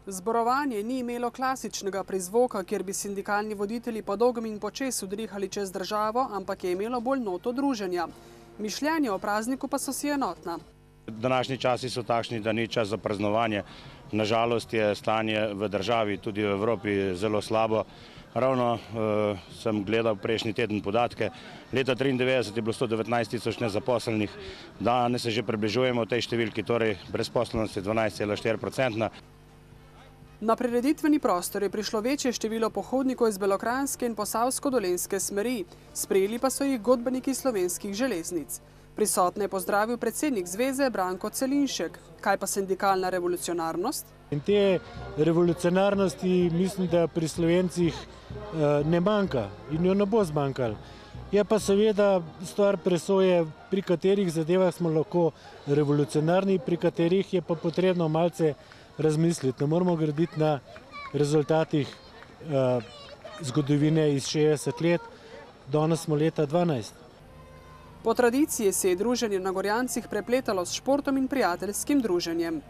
Zborovanje ni imelo klasičnega prizvoka, kjer bi sindikalni voditelji po dolgem in počez udrihali čez državo, ampak je imelo bolj noto druženja. Mišljenja o prazniku pa so si enotna. Današnji časi so takšni, da ni čas za praznovanje. Nažalost je stanje v državi, tudi v Evropi, zelo slabo. Ravno sem gledal prejšnji teden podatke. Leta 1993 je bilo 119 tisoč nezaposlenih, danes se že približujemo tej številki, torej brezposelnost je 12,4%. Na prireditveni prostor je prišlo večje število pohodnikov iz Belokranjske in Posavsko-Dolenjske smeri. Sprejeli pa so jih godbeniki Slovenskih železnic. Prisotne je pozdravil predsednik zveze Branko Celinšek. Kaj pa sindikalna revolucionarnost? In te revolucionarnosti mislim, da pri Slovencih ne manjka in jo ne bo zmanjkalo. Je pa seveda stvar presoje, pri katerih zadevah smo lahko revolucionarni, pri katerih je pa potrebno malce razmisliti. Ne moramo graditi na rezultatih zgodovine iz 60 let, danes smo leta 12. Po tradiciji se je druženje na Gorjancih prepletalo s športom in prijateljskim druženjem.